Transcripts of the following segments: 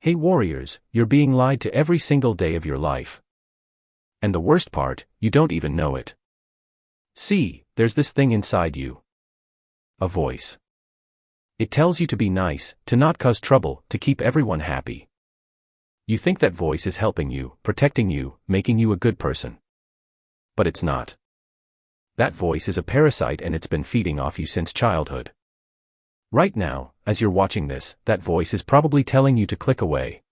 Hey warriors, you're being lied to every single day of your life. And the worst part, you don't even know it. See, there's this thing inside you. A voice. It tells you to be nice, to not cause trouble, to keep everyone happy. You think that voice is helping you, protecting you, making you a good person. But it's not. That voice is a parasite and it's been feeding off you since childhood. Right now, as you're watching this, that voice is probably telling you to click away.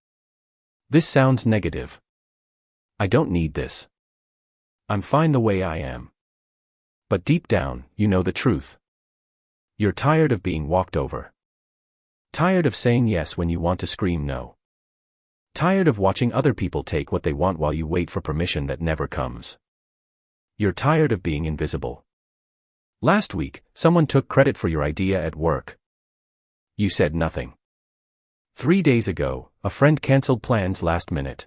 This sounds negative. I don't need this. I'm fine the way I am. But deep down, you know the truth. You're tired of being walked over. Tired of saying yes when you want to scream no. Tired of watching other people take what they want while you wait for permission that never comes. You're tired of being invisible. Last week, someone took credit for your idea at work. You said nothing. 3 days ago, a friend canceled plans last minute.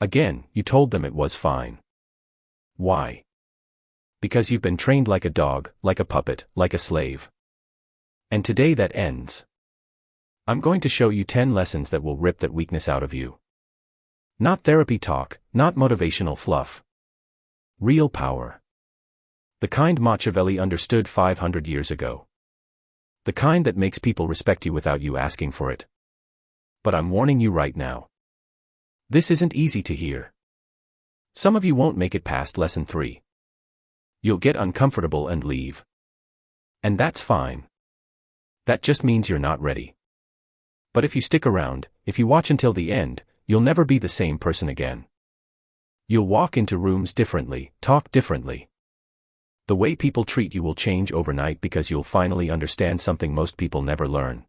Again, you told them it was fine. Why? Because you've been trained like a dog, like a puppet, like a slave. And today that ends. I'm going to show you 10 lessons that will rip that weakness out of you. Not therapy talk, not motivational fluff. Real power. The kind Machiavelli understood 500 years ago. The kind that makes people respect you without you asking for it. But I'm warning you right now. This isn't easy to hear. Some of you won't make it past lesson 3. You'll get uncomfortable and leave. And that's fine. That just means you're not ready. But if you stick around, if you watch until the end, you'll never be the same person again. You'll walk into rooms differently, talk differently. The way people treat you will change overnight because you'll finally understand something most people never learn.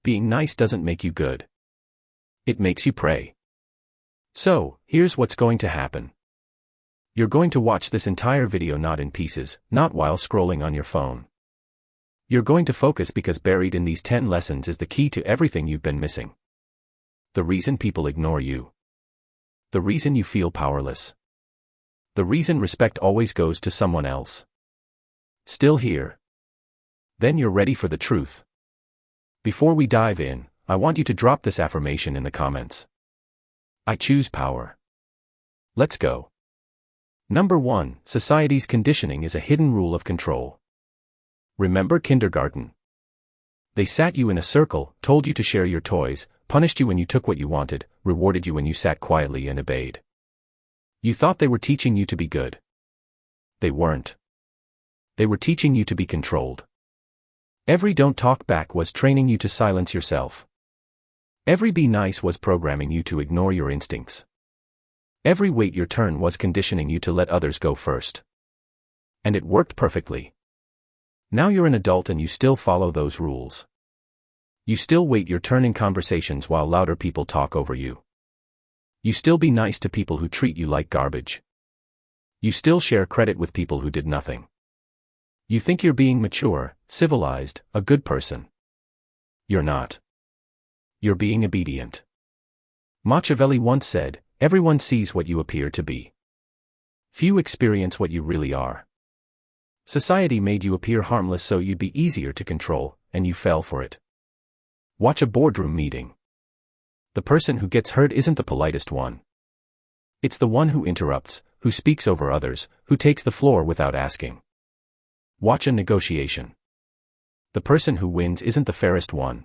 Being nice doesn't make you good. It makes you pray. So, here's what's going to happen. You're going to watch this entire video not in pieces, not while scrolling on your phone. You're going to focus because buried in these 10 lessons is the key to everything you've been missing. The reason people ignore you. The reason you feel powerless. The reason respect always goes to someone else. Still here? Then you're ready for the truth. Before we dive in, I want you to drop this affirmation in the comments. I choose power. Let's go. Number 1, society's conditioning is a hidden rule of control. Remember kindergarten? They sat you in a circle, told you to share your toys, punished you when you took what you wanted, rewarded you when you sat quietly and obeyed. You thought they were teaching you to be good. They weren't. They were teaching you to be controlled. Every don't talk back was training you to silence yourself. Every be nice was programming you to ignore your instincts. Every wait your turn was conditioning you to let others go first. And it worked perfectly. Now you're an adult and you still follow those rules. You still wait your turn in conversations while louder people talk over you. You still be nice to people who treat you like garbage. You still share credit with people who did nothing. You think you're being mature, civilized, a good person. You're not. You're being obedient. Machiavelli once said, everyone sees what you appear to be. Few experience what you really are. Society made you appear harmless so you'd be easier to control, and you fell for it. Watch a boardroom meeting. The person who gets hurt isn't the politest one. It's the one who interrupts, who speaks over others, who takes the floor without asking. Watch a negotiation. The person who wins isn't the fairest one.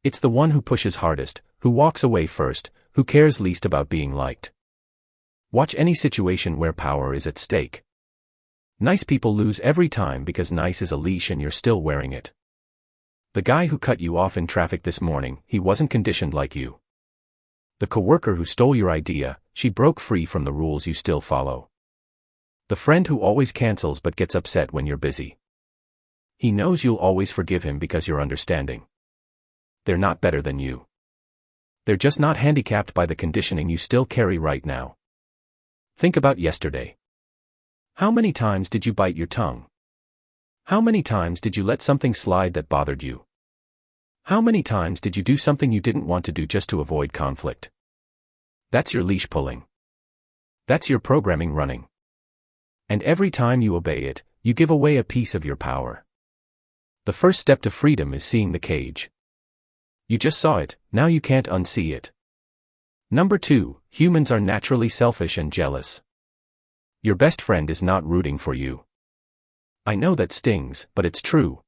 It's the one who pushes hardest, who walks away first, who cares least about being liked. Watch any situation where power is at stake. Nice people lose every time because nice is a leash and you're still wearing it. The guy who cut you off in traffic this morning, he wasn't conditioned like you. The coworker who stole your idea, she broke free from the rules you still follow. The friend who always cancels but gets upset when you're busy. He knows you'll always forgive him because you're understanding. They're not better than you. They're just not handicapped by the conditioning you still carry right now. Think about yesterday. How many times did you bite your tongue? How many times did you let something slide that bothered you? How many times did you do something you didn't want to do just to avoid conflict? That's your leash pulling. That's your programming running. And every time you obey it, you give away a piece of your power. The first step to freedom is seeing the cage. You just saw it, now you can't unsee it. Number 2, humans are naturally selfish and jealous. Your best friend is not rooting for you. I know that stings, but it's true.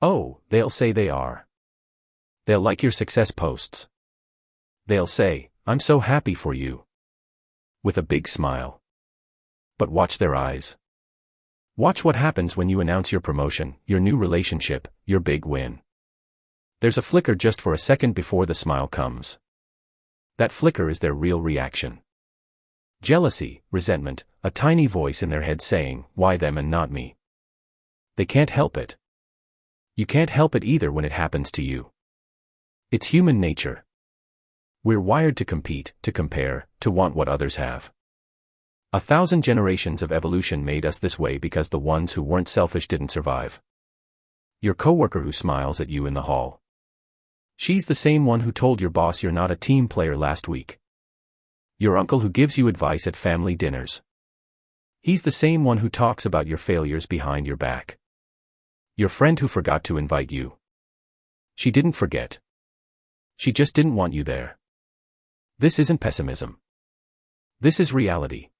Oh, they'll say they are. They'll like your success posts. They'll say, "I'm so happy for you." With a big smile. But watch their eyes. Watch what happens when you announce your promotion, your new relationship, your big win. There's a flicker just for a second before the smile comes. That flicker is their real reaction. Jealousy, resentment, a tiny voice in their head saying, "Why them and not me?" They can't help it. You can't help it either when it happens to you. It's human nature. We're wired to compete, to compare, to want what others have. 1,000 generations of evolution made us this way because the ones who weren't selfish didn't survive. Your coworker who smiles at you in the hall. She's the same one who told your boss you're not a team player last week. Your uncle who gives you advice at family dinners. He's the same one who talks about your failures behind your back. Your friend who forgot to invite you. She didn't forget. She just didn't want you there. This isn't pessimism. This is reality.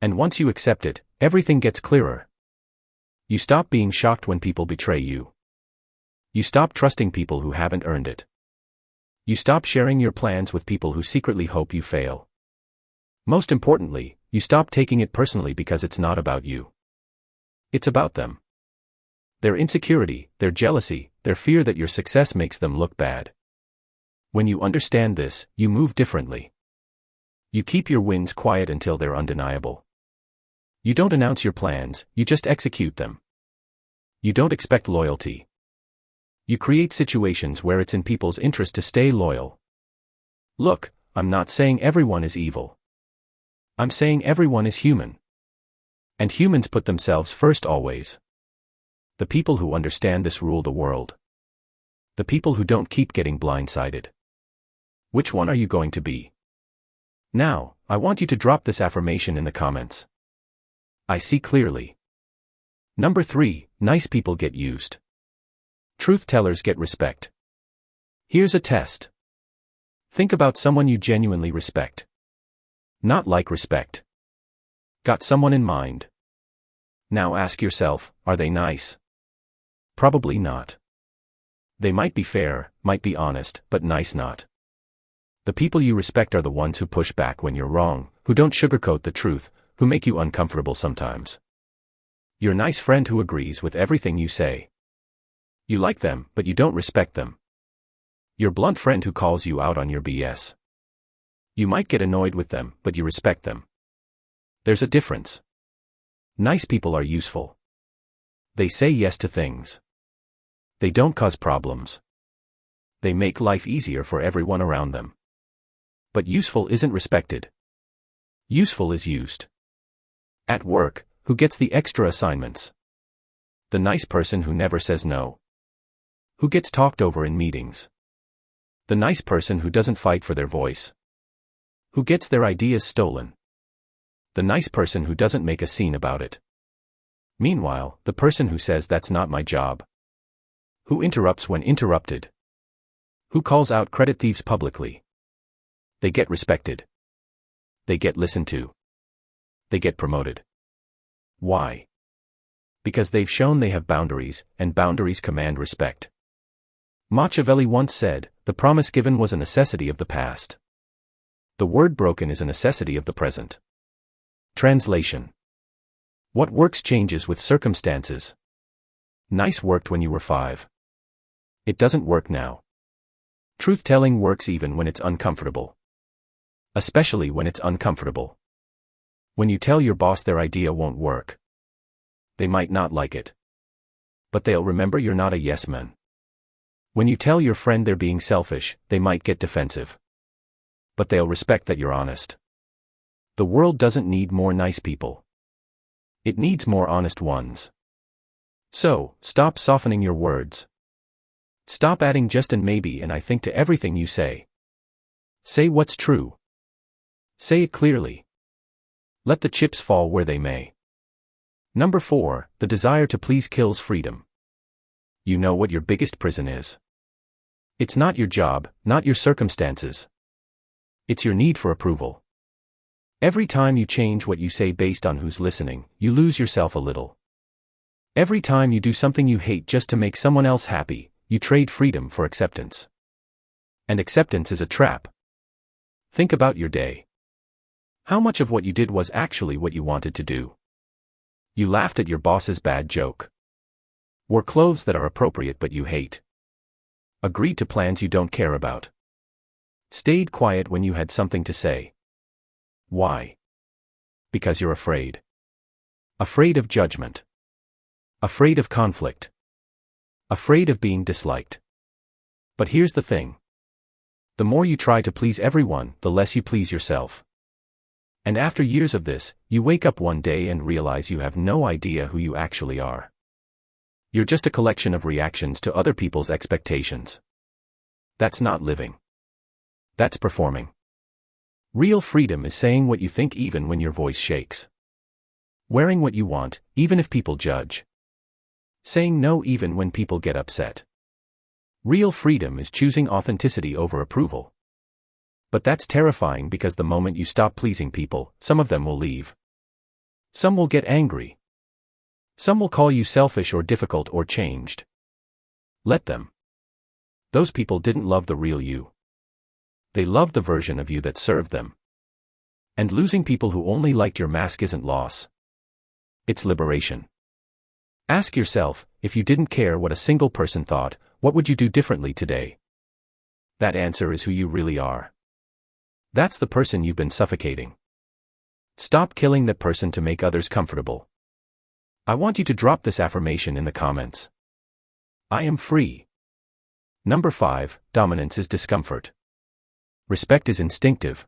And once you accept it, everything gets clearer. You stop being shocked when people betray you. You stop trusting people who haven't earned it. You stop sharing your plans with people who secretly hope you fail. Most importantly, you stop taking it personally because it's not about you. It's about them. Their insecurity, their jealousy, their fear that your success makes them look bad. When you understand this, you move differently. You keep your wins quiet until they're undeniable. You don't announce your plans, you just execute them. You don't expect loyalty. You create situations where it's in people's interest to stay loyal. Look, I'm not saying everyone is evil. I'm saying everyone is human. And humans put themselves first always. The people who understand this rule the world. The people who don't keep getting blindsided. Which one are you going to be? Now, I want you to drop this affirmation in the comments. I see clearly. Number 3, nice people get used. Truth tellers get respect. Here's a test. Think about someone you genuinely respect. Not like respect. Got someone in mind. Now ask yourself, are they nice? Probably not. They might be fair, might be honest, but nice not. The people you respect are the ones who push back when you're wrong, who don't sugarcoat the truth, who make you uncomfortable sometimes. Your nice friend who agrees with everything you say. You like them, but you don't respect them. Your blunt friend who calls you out on your BS. You might get annoyed with them, but you respect them. There's a difference. Nice people are useful. They say yes to things. They don't cause problems. They make life easier for everyone around them. But useful isn't respected. Useful is used. At work, who gets the extra assignments? The nice person who never says no. Who gets talked over in meetings? The nice person who doesn't fight for their voice. Who gets their ideas stolen? The nice person who doesn't make a scene about it. Meanwhile, the person who says that's not my job. Who interrupts when interrupted? Who calls out credit thieves publicly? They get respected. They get listened to. They get promoted. Why? Because they've shown they have boundaries, and boundaries command respect. Machiavelli once said, "The promise given was a necessity of the past. The word broken is a necessity of the present." Translation. What works changes with circumstances. Nice worked when you were 5. It doesn't work now. Truth-telling works even when it's uncomfortable. Especially when it's uncomfortable. When you tell your boss their idea won't work. They might not like it. But they'll remember you're not a yes man. When you tell your friend they're being selfish, they might get defensive. But they'll respect that you're honest. The world doesn't need more nice people. It needs more honest ones. So, stop softening your words. Stop adding just and maybe and I think to everything you say. Say what's true. Say it clearly. Let the chips fall where they may. Number 4, the desire to please kills freedom. You know what your biggest prison is? It's not your job, not your circumstances. It's your need for approval. Every time you change what you say based on who's listening, you lose yourself a little. Every time you do something you hate just to make someone else happy, you trade freedom for acceptance. And acceptance is a trap. Think about your day. How much of what you did was actually what you wanted to do? You laughed at your boss's bad joke. Wore clothes that are appropriate but you hate. Agreed to plans you don't care about. Stayed quiet when you had something to say. Why? Because you're afraid. Afraid of judgment. Afraid of conflict. Afraid of being disliked. But here's the thing. The more you try to please everyone, the less you please yourself. And after years of this, you wake up one day and realize you have no idea who you actually are. You're just a collection of reactions to other people's expectations. That's not living. That's performing. Real freedom is saying what you think even when your voice shakes. Wearing what you want, even if people judge. Saying no even when people get upset. Real freedom is choosing authenticity over approval. But that's terrifying because the moment you stop pleasing people, some of them will leave. Some will get angry. Some will call you selfish or difficult or changed. Let them. Those people didn't love the real you. They loved the version of you that served them. And losing people who only liked your mask isn't loss. It's liberation. Ask yourself, if you didn't care what a single person thought, what would you do differently today? That answer is who you really are. That's the person you've been suffocating. Stop killing that person to make others comfortable. I want you to drop this affirmation in the comments. I am free. Number 5, dominance is discomfort. Respect is instinctive.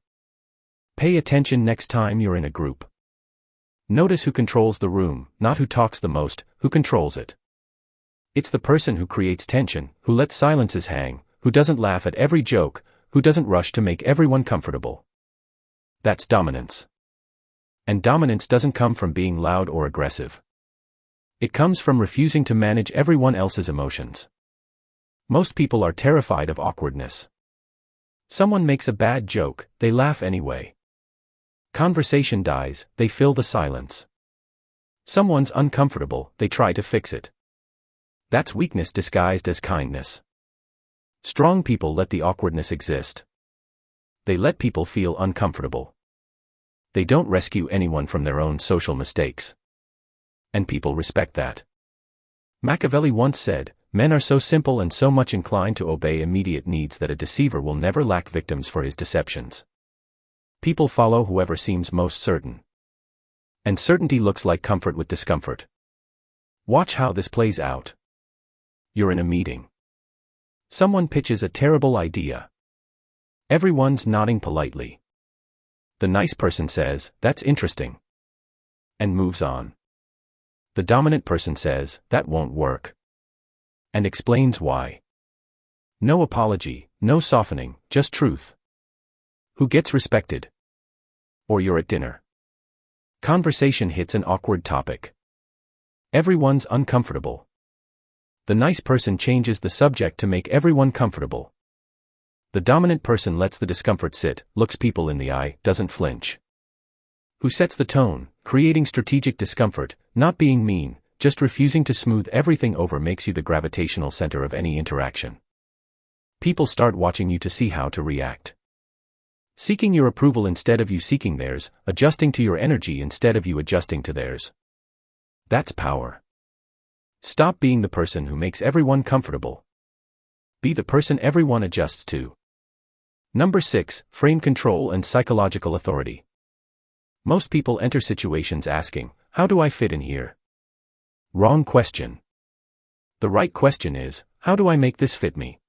Pay attention next time you're in a group. Notice who controls the room, not who talks the most, who controls it. It's the person who creates tension, who lets silences hang, who doesn't laugh at every joke, who doesn't rush to make everyone comfortable. That's dominance. And dominance doesn't come from being loud or aggressive. It comes from refusing to manage everyone else's emotions. Most people are terrified of awkwardness. Someone makes a bad joke, they laugh anyway. Conversation dies, they fill the silence. Someone's uncomfortable, they try to fix it. That's weakness disguised as kindness. Strong people let the awkwardness exist. They let people feel uncomfortable. They don't rescue anyone from their own social mistakes. And people respect that. Machiavelli once said, "Men are so simple and so much inclined to obey immediate needs that a deceiver will never lack victims for his deceptions." People follow whoever seems most certain. And certainty looks like comfort with discomfort. Watch how this plays out. You're in a meeting. Someone pitches a terrible idea. Everyone's nodding politely. The nice person says, "That's interesting," and moves on. The dominant person says, "That won't work," and explains why. No apology, no softening, just truth. Who gets respected? Or you're at dinner. Conversation hits an awkward topic. Everyone's uncomfortable. The nice person changes the subject to make everyone comfortable. The dominant person lets the discomfort sit, looks people in the eye, doesn't flinch. Who sets the tone, creating strategic discomfort, not being mean, just refusing to smooth everything over makes you the gravitational center of any interaction. People start watching you to see how to react. Seeking your approval instead of you seeking theirs, adjusting to your energy instead of you adjusting to theirs. That's power. Stop being the person who makes everyone comfortable. Be the person everyone adjusts to. Number 6, frame control and psychological authority. Most people enter situations asking, "How do I fit in here?" Wrong question. The right question is, "How do I make this fit me?"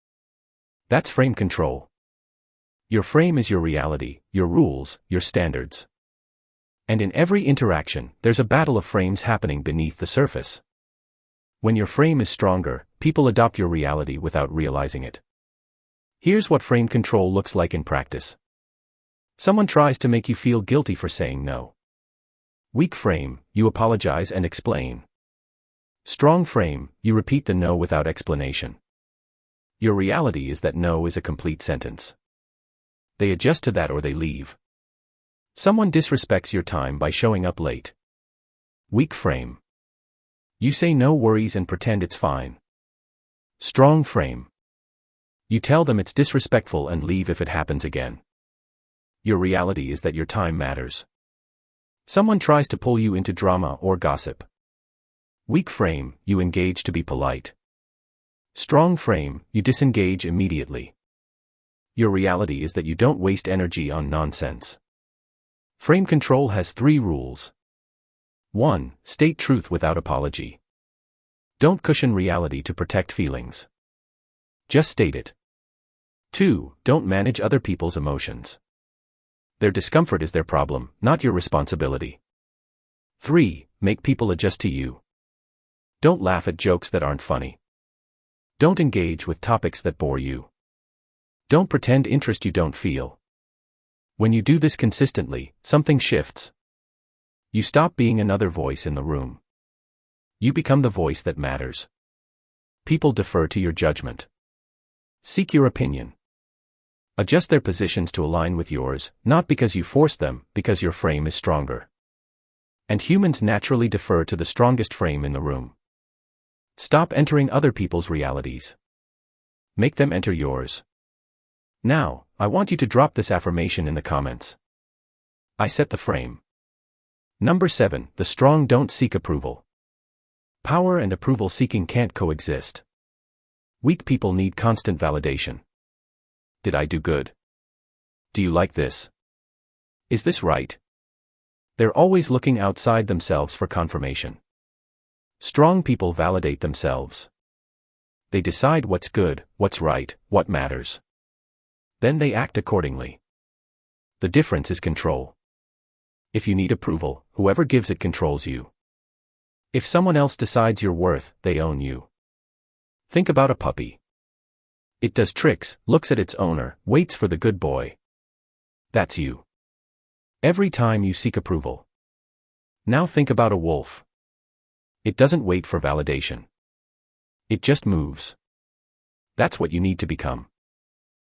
That's frame control. Your frame is your reality, your rules, your standards. And in every interaction, there's a battle of frames happening beneath the surface. When your frame is stronger, people adopt your reality without realizing it. Here's what frame control looks like in practice. Someone tries to make you feel guilty for saying no. Weak frame, you apologize and explain. Strong frame, you repeat the no without explanation. Your reality is that no is a complete sentence. They adjust to that or they leave. Someone disrespects your time by showing up late. Weak frame. You say no worries and pretend it's fine. Strong frame. You tell them it's disrespectful and leave if it happens again. Your reality is that your time matters. Someone tries to pull you into drama or gossip. Weak frame, you engage to be polite. Strong frame, you disengage immediately. Your reality is that you don't waste energy on nonsense. Frame control has 3 rules. 1. State truth without apology. Don't cushion reality to protect feelings. Just state it. 2. Don't manage other people's emotions. Their discomfort is their problem, not your responsibility. 3. Make people adjust to you. Don't laugh at jokes that aren't funny. Don't engage with topics that bore you. Don't pretend interest you don't feel. When you do this consistently, something shifts. You stop being another voice in the room. You become the voice that matters. People defer to your judgment. Seek your opinion. Adjust their positions to align with yours, not because you force them, because your frame is stronger. And humans naturally defer to the strongest frame in the room. Stop entering other people's realities. Make them enter yours. Now, I want you to drop this affirmation in the comments. I set the frame. Number 7, the strong don't seek approval. Power and approval seeking can't coexist. Weak people need constant validation. Did I do good? Do you like this? Is this right? They're always looking outside themselves for confirmation. Strong people validate themselves. They decide what's good, what's right, what matters. Then they act accordingly. The difference is control. If you need approval, whoever gives it controls you. If someone else decides your worth, they own you. Think about a puppy. It does tricks, looks at its owner, waits for the good boy. That's you. Every time you seek approval. Now think about a wolf. It doesn't wait for validation. It just moves. That's what you need to become.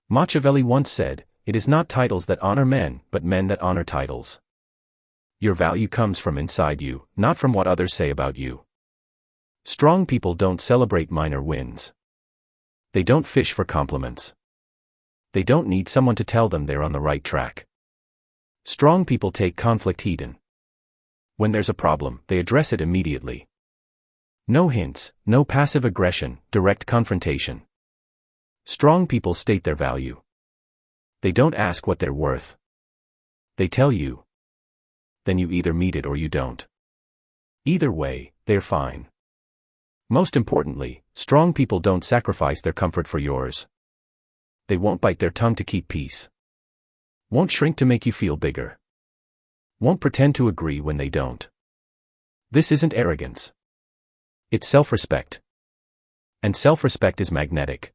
Machiavelli once said, "It is not titles that honor men, but men that honor titles." Your value comes from inside you, not from what others say about you. Strong people don't celebrate minor wins. They don't fish for compliments. They don't need someone to tell them they're on the right track. Strong people take conflict heed-in. When there's a problem, they address it immediately. No hints, no passive aggression, direct confrontation. Strong people state their value. They don't ask what they're worth. They tell you. Then you either meet it or you don't. Either way, they're fine. Most importantly, strong people don't sacrifice their comfort for yours. They won't bite their tongue to keep peace. Won't shrink to make you feel bigger. Won't pretend to agree when they don't. This isn't arrogance. It's self-respect. And self-respect is magnetic.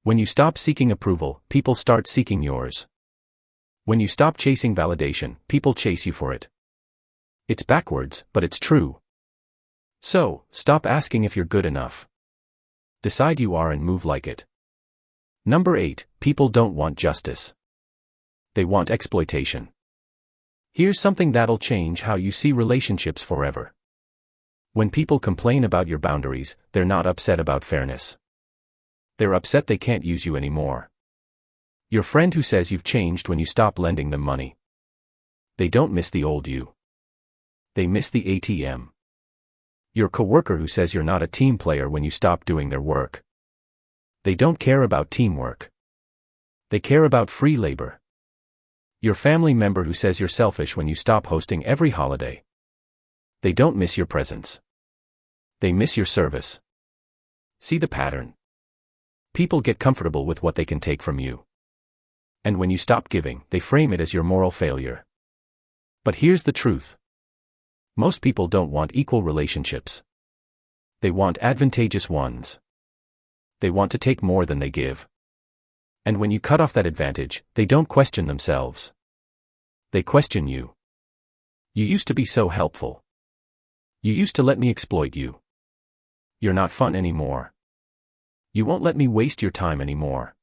When you stop seeking approval, people start seeking yours. When you stop chasing validation, people chase you for it. It's backwards, but it's true. So, stop asking if you're good enough. Decide you are and move like it. Number 8, people don't want justice. They want exploitation. Here's something that'll change how you see relationships forever. When people complain about your boundaries, they're not upset about fairness. They're upset they can't use you anymore. Your friend who says you've changed when you stop lending them money. They don't miss the old you. They miss the ATM. Your coworker who says you're not a team player when you stop doing their work. They don't care about teamwork. They care about free labor. Your family member who says you're selfish when you stop hosting every holiday. They don't miss your presence. They miss your service. See the pattern? People get comfortable with what they can take from you. And when you stop giving, they frame it as your moral failure. But here's the truth. Most people don't want equal relationships. They want advantageous ones. They want to take more than they give. And when you cut off that advantage, they don't question themselves. They question you. You used to be so helpful. You used to let me exploit you. You're not fun anymore. You won't let me waste your time anymore.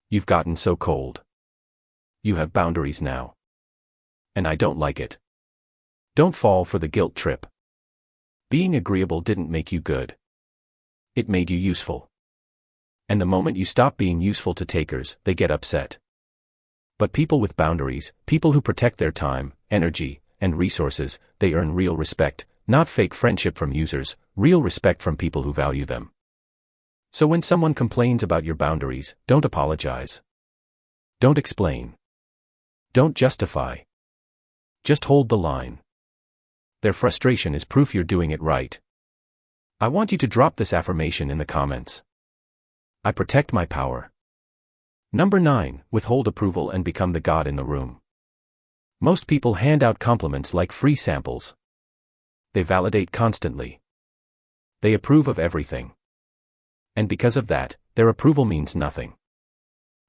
You've gotten so cold. You have boundaries now. And I don't like it. Don't fall for the guilt trip. Being agreeable didn't make you good. It made you useful. And the moment you stop being useful to takers, they get upset. But people with boundaries, people who protect their time, energy, and resources, they earn real respect, not fake friendship from users, real respect from people who value them. So when someone complains about your boundaries, don't apologize. Don't explain. Don't justify. Just hold the line. Their frustration is proof you're doing it right. I want you to drop this affirmation in the comments. I protect my power. Number 9, withhold approval and become the god in the room. Most people hand out compliments like free samples. They validate constantly. They approve of everything. And because of that, their approval means nothing.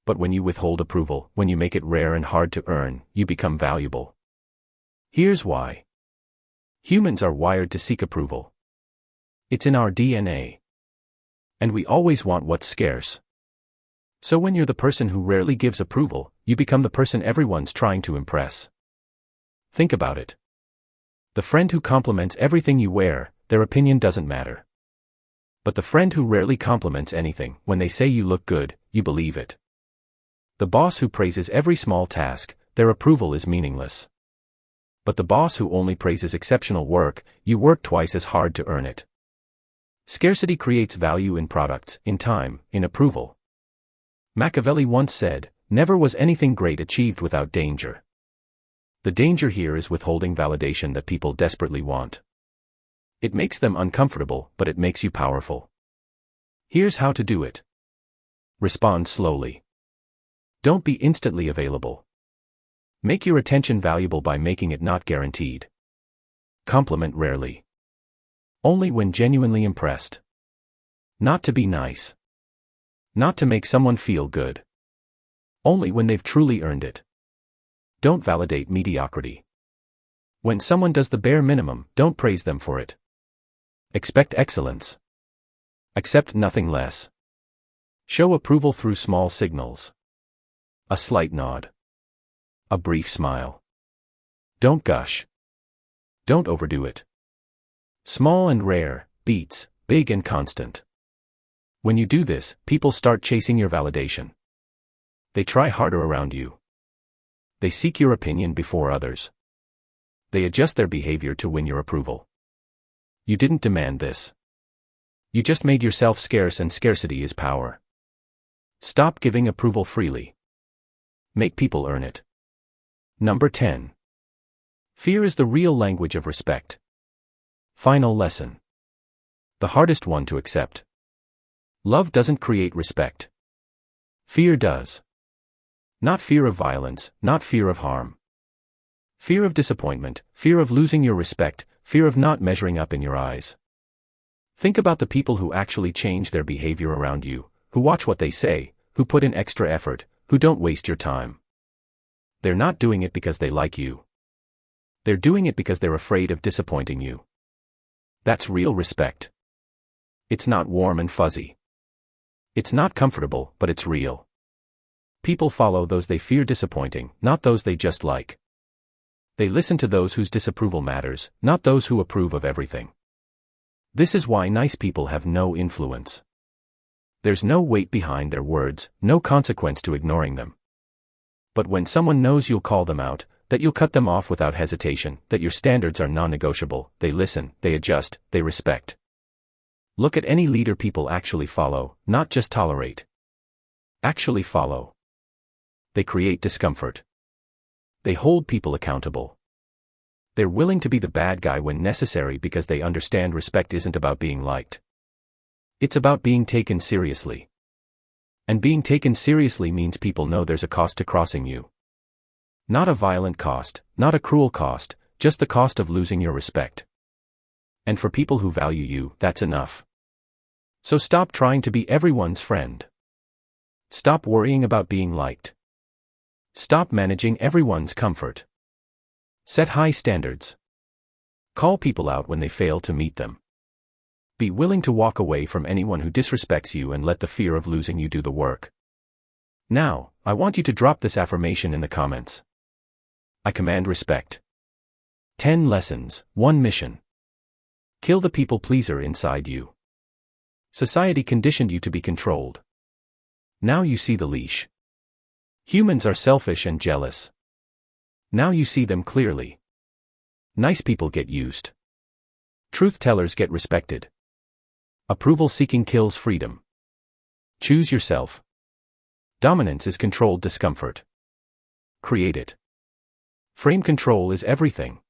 But when you withhold approval, when you make it rare and hard to earn, you become valuable. Here's why. Humans are wired to seek approval. It's in our DNA. And we always want what's scarce. So when you're the person who rarely gives approval, you become the person everyone's trying to impress. Think about it. The friend who compliments everything you wear, their opinion doesn't matter. But the friend who rarely compliments anything, when they say you look good, you believe it. The boss who praises every small task, their approval is meaningless. But the boss who only praises exceptional work, you work twice as hard to earn it. Scarcity creates value in products, in time, in approval. Machiavelli once said, "Never was anything great achieved without danger." The danger here is withholding validation that people desperately want. It makes them uncomfortable, but it makes you powerful. Here's how to do it. Respond slowly. Don't be instantly available. Make your attention valuable by making it not guaranteed. Compliment rarely. Only when genuinely impressed. Not to be nice. Not to make someone feel good. Only when they've truly earned it. Don't validate mediocrity. When someone does the bare minimum, don't praise them for it. Expect excellence. Accept nothing less. Show approval through small signals. A slight nod. A brief smile. Don't gush. Don't overdo it. Small and rare, beats big and constant. When you do this, people start chasing your validation. They try harder around you. They seek your opinion before others. They adjust their behavior to win your approval. You didn't demand this. You just made yourself scarce, and scarcity is power. Stop giving approval freely. Make people earn it. Number 10. Fear is the real language of respect. Final lesson. The hardest one to accept. Love doesn't create respect. Fear does. Not fear of violence, not fear of harm. Fear of disappointment, fear of losing your respect, fear of not measuring up in your eyes. Think about the people who actually change their behavior around you, who watch what they say, who put in extra effort, who don't waste your time. They're not doing it because they like you. They're doing it because they're afraid of disappointing you. That's real respect. It's not warm and fuzzy. It's not comfortable, but it's real. People follow those they fear disappointing, not those they just like. They listen to those whose disapproval matters, not those who approve of everything. This is why nice people have no influence. There's no weight behind their words, no consequence to ignoring them. But when someone knows you'll call them out, that you'll cut them off without hesitation, that your standards are non-negotiable, they listen, they adjust, they respect. Look at any leader people actually follow, not just tolerate. Actually follow. They create discomfort. They hold people accountable. They're willing to be the bad guy when necessary because they understand respect isn't about being liked. It's about being taken seriously. And being taken seriously means people know there's a cost to crossing you. Not a violent cost, not a cruel cost, just the cost of losing your respect. And for people who value you, that's enough. So stop trying to be everyone's friend. Stop worrying about being liked. Stop managing everyone's comfort. Set high standards. Call people out when they fail to meet them. Be willing to walk away from anyone who disrespects you and let the fear of losing you do the work. Now, I want you to drop this affirmation in the comments. I command respect. 10 lessons, 1 mission. Kill the people pleaser inside you. Society conditioned you to be controlled. Now you see the leash. Humans are selfish and jealous. Now you see them clearly. Nice people get used. Truth-tellers get respected. Approval-seeking kills freedom. Choose yourself. Dominance is controlled discomfort. Create it. Frame control is everything.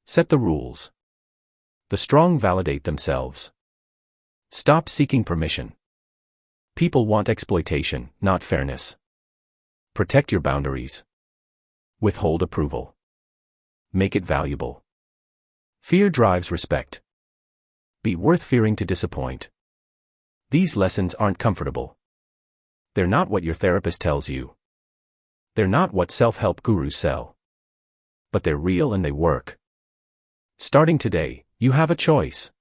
Set the rules. The strong validate themselves. Stop seeking permission. People want exploitation, not fairness. Protect your boundaries. Withhold approval. Make it valuable. Fear drives respect. Be worth fearing to disappoint. These lessons aren't comfortable. They're not what your therapist tells you. They're not what self-help gurus sell. But they're real and they work. Starting today, you have a choice.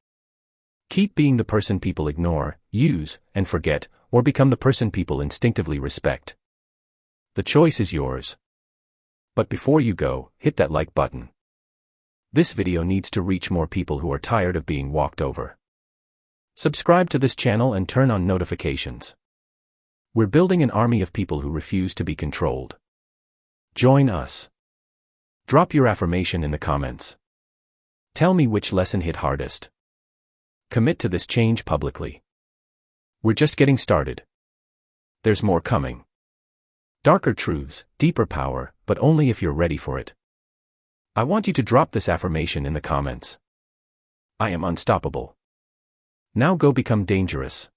Keep being the person people ignore, use, and forget, or become the person people instinctively respect. The choice is yours. But before you go, hit that like button. This video needs to reach more people who are tired of being walked over. Subscribe to this channel and turn on notifications. We're building an army of people who refuse to be controlled. Join us. Drop your affirmation in the comments. Tell me which lesson hit hardest. Commit to this change publicly. We're just getting started. There's more coming. Darker truths, deeper power, but only if you're ready for it. I want you to drop this affirmation in the comments. I am unstoppable. Now go become dangerous.